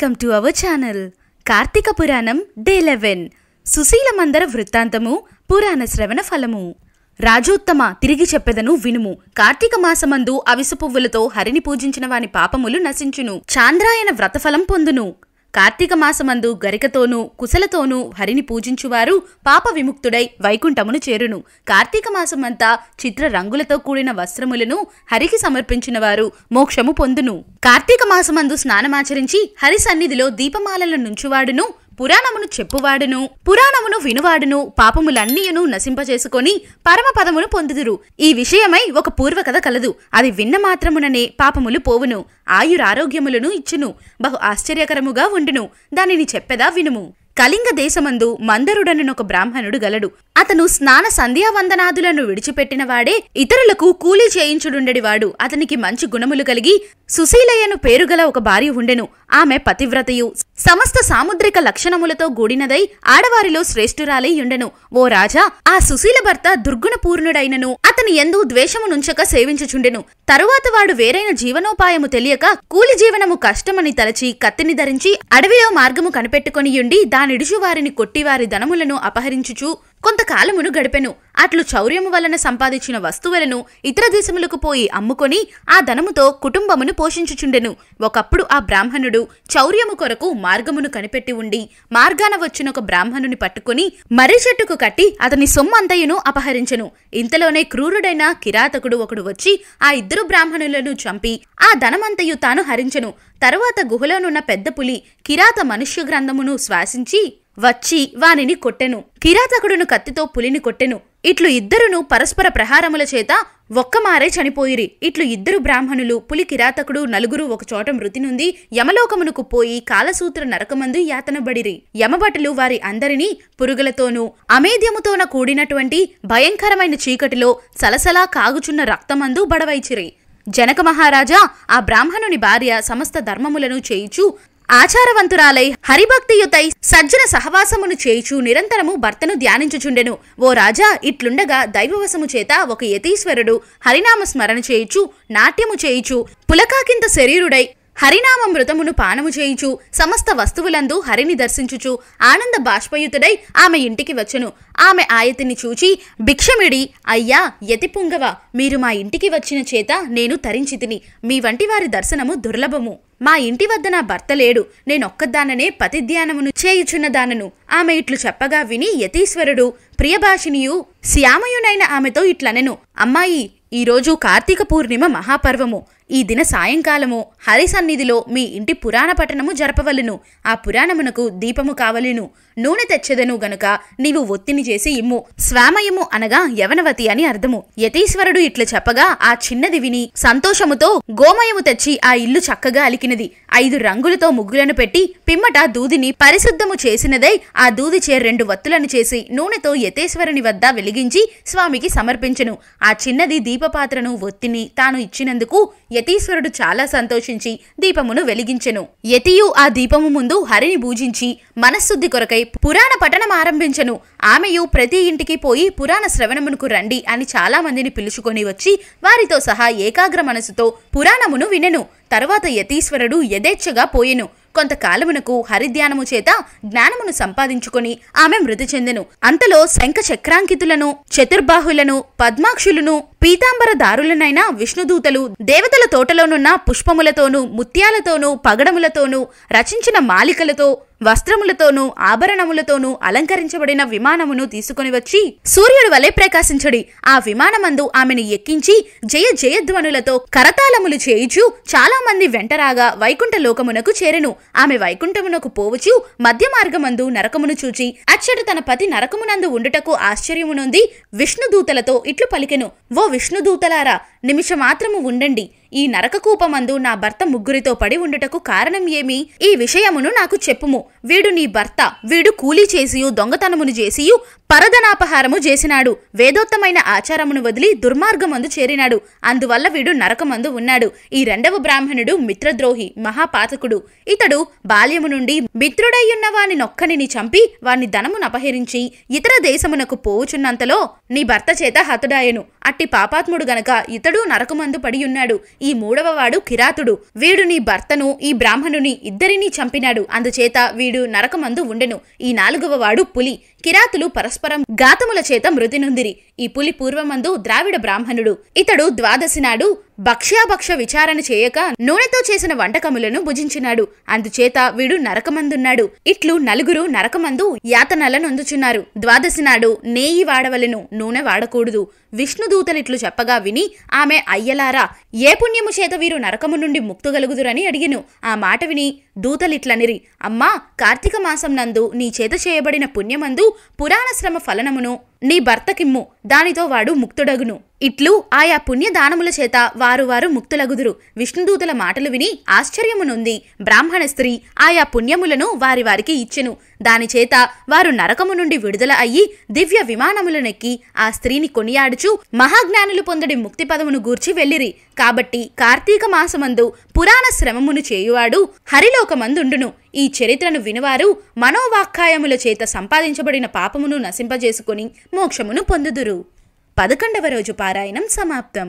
Welcome to our channel. Karthika Puranam day 11 Susheela మందర వృత్తాంతము పురాణ శ్రవణ ఫలము. రాజోత్తమ తిరిగి చెప్పెదను వినుము. కార్తీక మాసమందు అవిసు పువ్వులతో హరిని పూజించిన వాని పాపములు నశించును. చాంద్రాయన వ్రతఫలం పొందును. కార్తీక మాసమందు గరికతోనూ కుశలతోనూ హరిని పూజించువారు పాప విముక్తుడై వైకుంఠమును చేరును. కార్తీక మాసమంతా చిత్ర రంగులతో కూడిన వస్త్రములను హరికి సమర్పించిన వారు మోక్షము పొందును. కార్తీక మాసమందు స్నానమాచరించి హరి సన్నిధిలో దీపమాలల నుంచువాడును, పురాణమును చెప్పువాడును, పురాణమును వినువాడును పాపములన్నీయును నశింపచేసుకొని పరమపదమును పొందుదురు. ఈ విషయమై ఒక పూర్వకథ కలదు. అది విన్న మాత్రముననే పాపములు పోవును, ఆయురారోగ్యములను ఇచ్చును, బహు ఆశ్చర్యకరముగా ఉండును. దానిని చెప్పెదా వినుము. కళింగ దేశమందు మందరుడనొక బ్రాహ్మణుడు గలడు. అతను స్నాన సంధ్యావందనాదులను విడిచిపెట్టిన వాడే, ఇతరులకు కూలీ చేయించుడుండెడివాడు. అతనికి మంచి గుణములు కలిగి సుశీలయ్యను పేరుగల ఒక భార్య ఉండెను. ఆమె పతివ్రతయు సమస్త సాముద్రిక లక్షణములతో గూడినదై ఆడవారిలో శ్రేష్ఠురాలై ఉండెను. ఓ రాజా, ఆ సుశీల భర్త దుర్గుణపూర్ణుడైనను అతని యందు ద్వేషము నుంచక సేవించుచుండెను. తరువాత వాడు వేరైన జీవనోపాయము తెలియక కూలి జీవనము కష్టమని తలచి కత్తిని ధరించి అడవిలో మార్గము కనిపెట్టుకొనియుండి దానిడుచు వారిని కొట్టి వారి ధనములను అపహరించుచు కొంతకాలమును గడిపెను. అట్లు చౌర్యము వలన సంపాదించిన వస్తువులను ఇతర దేశములకు పోయి అమ్ముకొని ఆ ధనముతో కుటుంబమును పోషించుచుండెను. ఒకప్పుడు ఆ బ్రాహ్మణుడు చౌర్యము కొరకు మార్గమును కనిపెట్టి ఉండి మార్గాన వచ్చిన ఒక బ్రాహ్మణుని పట్టుకుని మర్రి చెట్టుకు కట్టి అతని సొమ్మంతయును అపహరించెను. ఇంతలోనే క్రూరుడైన కిరాతకుడు ఒకడు వచ్చి ఆ ఇద్దరు బ్రాహ్మణులను చంపి ఆ ధనమంతయు తాను హరించెను. తరువాత గుహలోనున్న పెద్ద పులి కిరాత మనుష్య గ్రంథమును శ్వాసించి వచ్చి వానిని కొట్టెను. కిరాతకుడును కత్తితో పులిని కొట్టెను. ఇట్లు ఇద్దరును పరస్పర ప్రహారముల చేత ఒక్కమారే చనిపోయిరి. ఇట్లు ఇద్దరు బ్రాహ్మణులు, పులి కిరాతకుడు నలుగురు ఒకచోట మృతి నుండి యమలోకమునకు పోయి కాలసూత్ర నరకమందు యాతనబడిరి. యమభటులు వారి అందరినీ పురుగులతోనూ అమేధ్యముతోన కూడినటువంటి భయంకరమైన చీకటిలో సలసలా కాగుచున్న రక్తమందు బడవైచిరి. జనక మహారాజా ఆ బ్రాహ్మణుని భార్య సమస్త ధర్మములను చేయుచు ఆచారవంతురాలై హరిభక్తియుతై సజ్జన సహవాసమును చేయుచు నిరంతరము భర్తను ధ్యానించుచుండెను. ఓ రాజా, ఇట్లుండగా దైవవశము చేత ఒక యతీశ్వరుడు హరినామ స్మరణ చేయుచు నాట్యము చేయుచు పులకాకింత శరీరుడై హరినామమృతమును పానము చేయుచు సమస్త వస్తువులందు హరిని దర్శించుచు ఆనంద బాష్పయుతుడై ఆమె ఇంటికి వచ్చెను. ఆమె ఆయతిని చూచి భిక్షమిడి, అయ్యా యతిపుంగవ, మీరు మా ఇంటికి వచ్చిన చేత నేను తరించితిని. మీ వంటి వారి దర్శనము దుర్లభము. మా ఇంటి వద్ద నా భర్త లేడు, నేనొక్కదాననే పతిధ్యానమును చేయుచున్నదానను. ఆమె ఇట్లు చెప్పగా విని యతీశ్వరుడు ప్రియభాషినియు శ్యామయునైన ఆమెతో ఇట్లనెను, అమ్మాయి, ఈరోజు కార్తీక పూర్ణిమ మహాపర్వము. ఈ దిన సాయంకాలము హరి సన్నిధిలో మీ ఇంటి పురాణ పఠనము జరపవలను. ఆ పురాణమునకు దీపము కావలను. నూనె తెచ్చెదను గనుక నీవు ఒత్తిని చేసి ఇమ్ము. స్వామయము అనగా యవనవతి అని అర్థము. యతీశ్వరుడు ఇట్లు చెప్పగా ఆ చిన్నది విని సంతోషముతో గోమయము తెచ్చి ఆ ఇల్లు చక్కగా అలికినది. 5 రంగులతో ముగ్గులను పెట్టి పిమ్మట దూదిని పరిశుద్ధము చేసినదై ఆ దూదిచే 2 వత్తులను చేసి నూనెతో యతీశ్వరుని వద్ద వెలిగించి స్వామికి సమర్పించెను. ఆ చిన్నది దీపపాత్రను ఒత్తిని తాను ఇచ్చినందుకు యతీశ్వరుడు చాలా సంతోషించి దీపమును వెలిగించెను. యతియు ఆ దీపము ముందు హరిని పూజించి మనశ్శుద్ధి కొరకై పురాణ పఠనం ఆరంభించెను. ఆమెయు ప్రతి ఇంటికి పోయి పురాణ శ్రవణమునకు రండి అని చాలా మందిని పిలుచుకొని వచ్చి వారితో సహా ఏకాగ్ర మనసుతో పురాణమును వినెను. తరువాత యతీశ్వరుడు యథేచ్ఛగా పోయెను. కొంతకాలమునకు హరిధ్యానము చేత జ్ఞానమును సంపాదించుకొని ఆమె మృతి చెందెను. అంతలో శంఖ చక్రాంకితులను, చతుర్బాహులను, పద్మాక్షులను, పీతాంబరదారులనైన విష్ణుదూతలు దేవతల తోటలోనున్న పుష్పములతోనూ ముత్యాలతోనూ పగడములతోనూ రచించిన మాలికలతో వస్త్రములతోనూ ఆభరణములతోనూ అలంకరించబడిన విమానమును తీసుకొని వచ్చి సూర్యుడి వలె ప్రకాశించడి. ఆ విమానమందు ఆమెను ఎక్కించి జయ జయధ్వనులతో కరతాళములు చేయుచు చాలా మంది వెంటరాగా వైకుంఠ లోకమునకు చేరెను. ఆమె వైకుంఠమునకు పోవచ్చు మధ్య మార్గమందు నరకమును చూచి అచ్చట తన పతి నరకమునందు ఉండుటకు ఆశ్చర్యమునొంది విష్ణుదూతలతో ఇట్లు పలికెను, ఓ విష్ణుదూతలారా, నిమిషమాత్రము ఉండండి. ఈ నరకకూపమందు నా భర్త ముగ్గురితో పడి ఉండుటకు కారణం ఏమి? ఈ విషయమును నాకు చెప్పుము. వీడు నీ భర్త. వీడు కూలీ చేసియు దొంగతనమును చేసియు పరధనాపహారము చేసినాడు. వేదోత్తమైన ఆచారమును వదిలి దుర్మార్గమందు చేరినాడు. అందువల్ల వీడు నరకమందు ఉన్నాడు. ఈ 2వ బ్రాహ్మణుడు మిత్రద్రోహి, మహాపాతకుడు. ఇతడు బాల్యము నుండి మిత్రుడయ్యున్న వాని నొక్కనిని చంపి వాని ధనమును అపహరించి ఇతర దేశమునకు పోవుచున్నంతలో నీ భర్త చేత హతుడాయను. అట్టి పాపాత్ముడు గనక ఇతడు నరకమందు పడియున్నాడు. ఈ 3వ వాడు కిరాతుడు. వీడు నీ భర్తను ఈ బ్రాహ్మణుని ఇద్దరినీ చంపినాడు. అందుచేత వీడు నరకమందు ఉండెను. ఈ 4వ వాడు పులి. కిరాతులు పరస్పరం ఘాతముల చేత మృతి నొందిరి. ఈ పులి పూర్వమందు ద్రావిడ బ్రాహ్మణుడు. ఇతడు ద్వాదశి నాడు భక్ష్యాభక్ష విచారణ చేయక నూనెతో చేసిన వంటకములను భుజించినాడు. అందుచేత వీడు నరకమందున్నాడు. ఇట్లు నలుగురు నరకమందు యాతనల నొందుచున్నారు. ద్వాదశి నాడు నేయి వాడవలెను, నూనె వాడకూడదు. విష్ణుదూతలిట్లు చెప్పగా విని ఆమె అయ్యలారా, ఏ పుణ్యము చేత వీరు నరకము నుండి ముక్తుగలుగుదురని అడిగెను. ఆ మాట విని దూతలిట్లనిరి, అమ్మా, కార్తీక మాసం నందు నీ చేత చేయబడిన పుణ్యమందు పురాణ శ్రమ ఫలనమును నీ భర్తకిమ్ము, దానితో వాడు ముక్తుడగును. ఇట్లు ఆయా పుణ్యదానముల చేత వారు ముక్తులగుదురు. విష్ణుదూతల మాటలు విని ఆశ్చర్యమునుంది బ్రాహ్మణ స్త్రీ ఆయా పుణ్యములను వారికి ఇచ్చెను. దానిచేత వారు నరకము నుండి విడుదల అయ్యి దివ్య విమానములనెక్కి ఆ స్త్రీని కొనియాడుచు మహాజ్ఞానులు పొందడి ముక్తి పదమును గూర్చి వెళ్ళిరి. కాబట్టి కార్తీక మాసమందు పురాణ శ్రమమును చేయువాడు హరిలోకమందుండును. ఈ చరిత్రను వినువారు మనోవాక్కాయముల చేత సంపాదించబడిన పాపమును నశింపజేసుకొని మోక్షమును పొందుదురు. 11వ రోజు పారాయణం సమాప్తం.